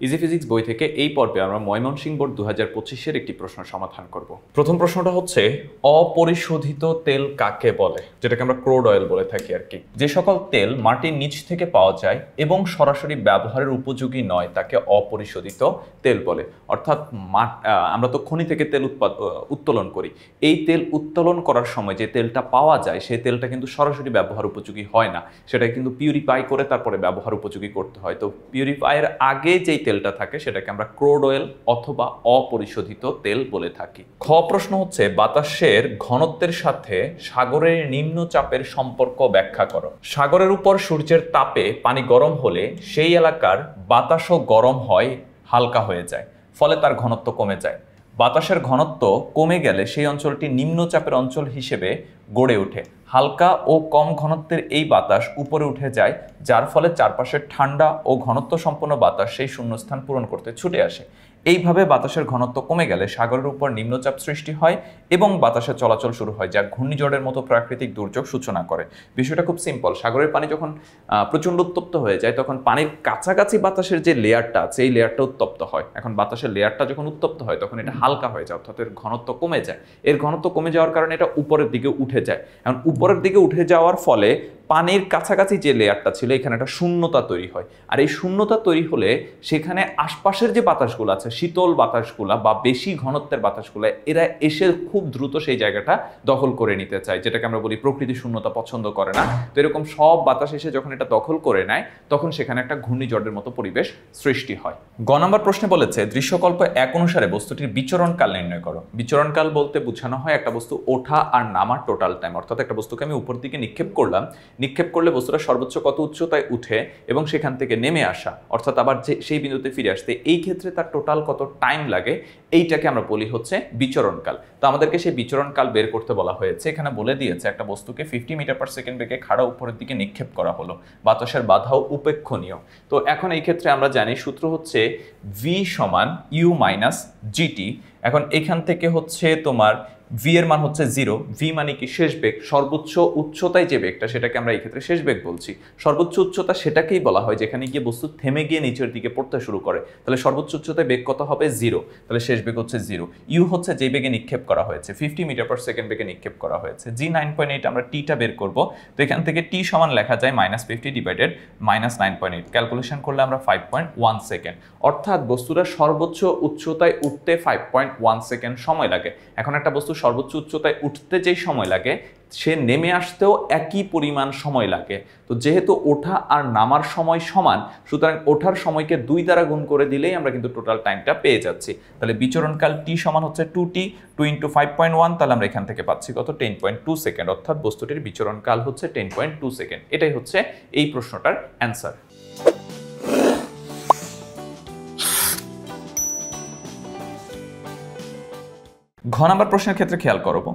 Easy physics বই থেকে এই পর্বে আমরা ময়মনসিংহ বোর্ড 2025-এর একটি প্রশ্ন সমাধান করব। প্রথম প্রশ্নটা হচ্ছে অপরিশোধিত তেল কাকে বলে, যেটাকে আমরা ক্রুড অয়েল বলে থাকি আর কি। যে সকল তেল মাটির নিচ থেকে পাওয়া যায় এবং সরাসরি ব্যবহারের উপযোগী নয় তাকে অপরিশোধিত তেল বলে। অর্থাৎ আমরা তো খনি থেকে তেল উত্তোলন করি, এই তেল উত্তোলন করার সময় যে তেলটা পাওয়া যায় সেই তেলটা কিন্তু সরাসরি ব্যবহার উপযোগী হয় না, সেটা কিন্তু পিউরিফাই করে তারপরে ব্যবহার উপযোগী করতে হয়। তো পিউরিফাইয়ের আগে যেই তেলটা থাকে সেটাকে আমরা ক্রুড অয়েল অথবা অপরিশোধিত তেল বলে থাকি। খ প্রশ্ন হচ্ছে বাতাসের ঘনত্বের সাথে সাগরের নিম্নচাপের সম্পর্ক ব্যাখ্যা করো। সাগরের উপর সূর্যের তাপে পানি গরম হলে সেই এলাকার বাতাসও গরম হয়, হালকা হয়ে যায়, ফলে তার ঘনত্ব কমে যায়। বাতাসের ঘনত্ব কমে গেলে সেই অঞ্চলটি নিম্নচাপের অঞ্চল হিসেবে গড়ে ওঠে। হালকা ও কম ঘনত্বের এই বাতাস উপরে উঠে যায়, যার ফলে চারপাশের ঠান্ডা ও ঘনত্ব সম্পন্ন বাতাস সেই শূন্যস্থান পূরণ করতে ছুটে আসে। এইভাবে বাতাসের ঘনত্ব কমে গেলে সাগরের উপর নিম্নচাপ সৃষ্টি হয় এবং বাতাসের চলাচল শুরু হয়, যা ঘূর্ণিঝড়ের মতো প্রাকৃতিক দুর্যোগ সূচনা করে। বিষয়টা খুব সিম্পল। সাগরের পানি যখন প্রচণ্ড উত্তপ্ত হয়ে যায় তখন পানির কাছাকাছি বাতাসের যে লেয়ারটা আছে এই লেয়ারটা উত্তপ্ত হয়। এখন বাতাসের লেয়ারটা যখন উত্তপ্ত হয় তখন এটা হালকা হয়ে যায়, অর্থাৎ এর ঘনত্ব কমে যায়। এর ঘনত্ব কমে যাওয়ার কারণে এটা উপরের দিকে উঠে যায়। এখন উপরের দিকে উঠে যাওয়ার ফলে পানির কাছাকাছি যে লেয়ারটা ছিল এখানে একটা শূন্যতা তৈরি হয়, আর এই শূন্যতা তৈরি হলে সেখানে আশপাশের যে বাতাসগুলো আছে, শীতল বাতাসগুলা বা বেশি ঘনত্বের বাতাসগুলো, এরা এসে খুব দ্রুত সেই জায়গাটা দখল করে নিতে চায়, যেটাকে আমরা বলি প্রকৃতি শূন্যতা পছন্দ করে না। তো এরকম সব বাতাস এসে যখন এটা দখল করে নেয় তখন সেখানে একটা ঘূর্ণিঝড়ের মতো পরিবেশ সৃষ্টি হয়। গ নম্বর প্রশ্নে বলেছে দৃশ্যকল্প 1 অনুসারে বস্তুটির বিচরণকাল নির্ণয় করো। বিচরণকাল বলতে বোঝানো হয় একটা বস্তু ওঠা আর নামার টোটাল টাইম। অর্থাৎ একটা বস্তুকে আমি উপর দিকে নিক্ষেপ করলাম, নিক্ষেপ করলে বস্তুটা সর্বোচ্চ কত উচ্চতায় উঠে এবং সেখান থেকে নেমে আসা, অর্থাৎ আবার যে সেই বিন্দুতে ফিরে আসতে, এই ক্ষেত্রে তার টোটাল কত টাইম লাগে এইটাকে আমরা বলি হচ্ছে বিচরণকাল। তো আমাদেরকে সেই বিচরণকাল বের করতে বলা হয়েছে। এখানে বলে দিয়েছে একটা বস্তুকে 50 মিটার পার সেকেন্ড বেগে খাড়া উপরের দিকে নিক্ষেপ করা হলো, বাতাসের বাধাও উপেক্ষণীয়। তো এখন এই ক্ষেত্রে আমরা জানি সূত্র হচ্ছে v সমান u মাইনাস জিটি। এখন এখান থেকে হচ্ছে তোমার v এর মান হচ্ছে 0। v মানে কি শেষ বেগ, সর্বোচ্চ উচ্চতায় যে বেগটা সেটাকে আমরা এই ক্ষেত্রে শেষ বেগ বলছি। সর্বোচ্চ উচ্চতা সেটাকেই বলা হয় যেখানে গিয়ে বস্তু থেমে গিয়ে নিচের দিকে পড়তে শুরু করে। তাহলে সর্বোচ্চ উচ্চতায় বেগ কত হবে? 0। তাহলে শেষ বেগ হচ্ছে 0। u হচ্ছে যে বেগে নিক্ষেপ করা হয়েছে, 50 মিটার পার সেকেন্ড বেগে নিক্ষেপ করা হয়েছে। g 9.8, আমরা টিটা বের করব। তো এখান থেকে টি সমান লেখা যায় -50 ডিভাইডেড -9.8। ক্যালকুলেশন করলে আমরা 5.1 সেকেন্ড। অর্থাৎ বস্তুটা সর্বোচ্চ উচ্চতায় উঠতে 5.1 সেকেন্ড সময় লাগে। এখন একটা বস্তু সর্বোচ্চ উচ্চতায় উঠতে যেই সময় লাগে সে নেমে আসতেও একই পরিমাণ সময় লাগে। তো যেহেতু ওঠা আর নামার সময় সমান, সুতরাং ওঠার সময়কে 2 দ্বারা গুণ করে দিলেই আমরা কিন্তু টোটাল টাইমটা পেয়ে যাচ্ছি। তাহলে বিচরণকাল টি সমান হচ্ছে 2t, 2 × 5.1, তাহলে আমরা এখান থেকে পাচ্ছি কত? 10.2 সেকেন্ড। অর্থাৎ বস্তুটির বিচরণকাল হচ্ছে 10.2 সেকেন্ড। এটাই হচ্ছে এই প্রশ্নটার অ্যান্সার। ঘ নম্বর প্রশ্নের ক্ষেত্রে খেয়াল করব,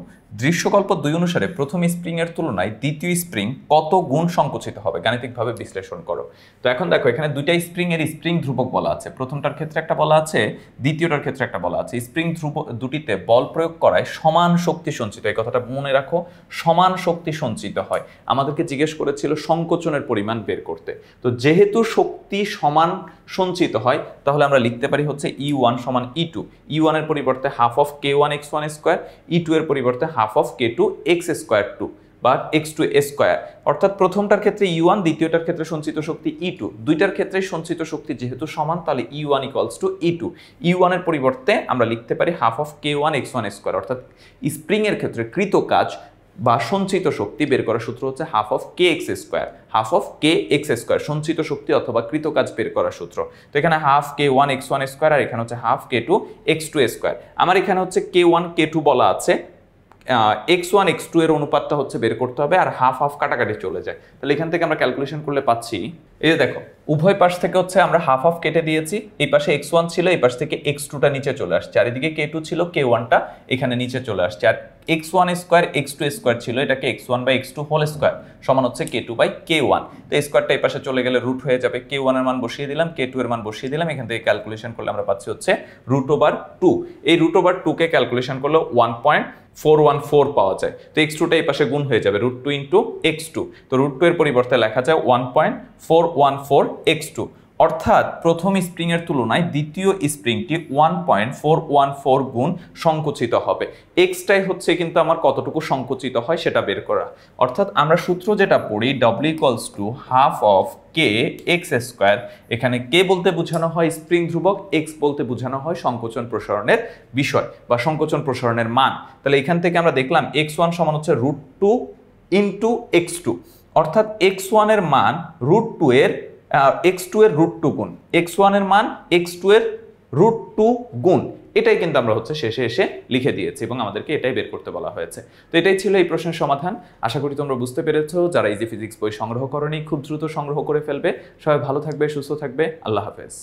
দৃশ্যকল্প 2 অনুসারে প্রথম স্প্রিং এর তুলনায় দ্বিতীয় স্প্রিং কত গুণ সংকুচিত হবে, গাণিতিকভাবে বিশ্লেষণ করো। তো এখন দেখো এখানে দুইটা স্প্রিং এর স্প্রিং ধ্রুবক বলা আছে। প্রথমটার ক্ষেত্রে একটা বলা আছে, দ্বিতীয়টার ক্ষেত্রে একটা বলা আছে। স্প্রিং ধ্রুবক দুটিতে বল প্রয়োগ করায় সমান শক্তি সঞ্চিত, এই কথাটা মনে রাখো, সমান শক্তি সঞ্চিত হয়। আমাদেরকে জিজ্ঞেস করেছিল সংকোচনের পরিমাণ বের করতে। তো যেহেতু শক্তি সমান সঞ্চিত হয় তাহলে আমরা লিখতে পারি হচ্ছে E1 সমান E2। E1 এর পরিবর্তে half of K1 x1 square, E2 এর পরিবর্তে half of K2 x square 2 বা x2 স্কয়ার। অর্থাৎ প্রথমটার ক্ষেত্রে E1, দ্বিতীয়টার ক্ষেত্রে সঞ্চিত শক্তি E2। দুইটার ক্ষেত্রে সঞ্চিত শক্তি যেহেতু সমান তাহলে E1 = E2। E1 এর পরিবর্তে আমরা লিখতে পারি half of K1 x1 square. অর্থাৎ স্প্রিং এর ক্ষেত্রে কৃত কাজ বা সঞ্চিত শক্তি বের করার সূত্র হচ্ছে half of kx square. Half of kx square সঞ্চিত শক্তি অথবা কৃত কাজ বের করার সূত্র। তো এখানে হাফ K1 x1 স্কয়ার আর এখানে হচ্ছে হাফ K2 x2 স্কয়ার। আমার এখানে হচ্ছে K1 K2 বলা আছে, x1 x2 এর অনুপাতটা হচ্ছে বের করতে হবে, আর হাফ হাফ কাটাকাটি চলে যায়। তাহলে এখান থেকে আমরা ক্যালকুলেশন করলে পাচ্ছি, এই যে দেখো উভয় পাশ থেকে হচ্ছে আমরা হাফ হাফ কেটে দিয়েছি। এই পাশে x1 ছিল, এই পাশ থেকে x2টা নিচে চলে আসছে, আর এদিকে K2 ছিল, K1টা এখানে নিচে চলে আসছে। আর x1 স্কয়ার x2 স্কয়ার ছিল, এটাকে x1 by x2 whole square সমান হচ্ছে K2 বাই K1। তো এই স্কয়ারটা এই পাশে চলে গেলে রুট হয়ে যাবে। K1 এর মান বসিয়ে দিলাম, K2 এর মান বসিয়ে দিলাম। এখান থেকে ক্যালকুলেশন করলে আমরা পাচ্ছি হচ্ছে √2। এই √2 কে ক্যালকুলেশন করলে 1.414 পাওয়া যায়। তো x2টা এই পাশে গুণ হয়ে যাবে, √2 × x2। তো √2 এর পরিবর্তে লেখা যায় 1.414 x2। অর্থাৎ প্রথম স্প্রিং এর তুলনায় দ্বিতীয় স্প্রিংটি 1.414 গুণ সংকুচিত হবে। এক্সটাই হচ্ছে কিন্তু আমার কতটুকু সংকুচিত হয় সেটা বের করা। অর্থাৎ আমরা সূত্র যেটা পড়ি W = half of k x square, এখানে k বলতে বোঝানো হয় স্প্রিং ধ্রুবক, x বলতে বোঝানো হয় সংকোচন প্রসারণের বিষয় বা সংকোচন প্রসারণের মান। তাহলে এখান থেকে আমরা দেখলাম x1 সমান হচ্ছে √2 ইন্টু x2, অর্থাৎ x1 এর মান √2 এর x2 এর √2 গুণ, x1 এর মান x2 এর √2 গুণ। এটাই কিন্তু আমরা হচ্ছে শেষে এসে লিখে দিয়েছি এবং আমাদেরকে এটাই বের করতে বলা হয়েছে। তো এটাই ছিল এই প্রশ্নের সমাধান। আশা করি তোমরা বুঝতে পেরেছো। যারা ইজি ফিজিক্স বই সংগ্রহ করনি খুব দ্রুত সংগ্রহ করে ফেলবে। সবাই ভালো থাকবে, সুস্থ থাকবে। আল্লাহ হাফেজ।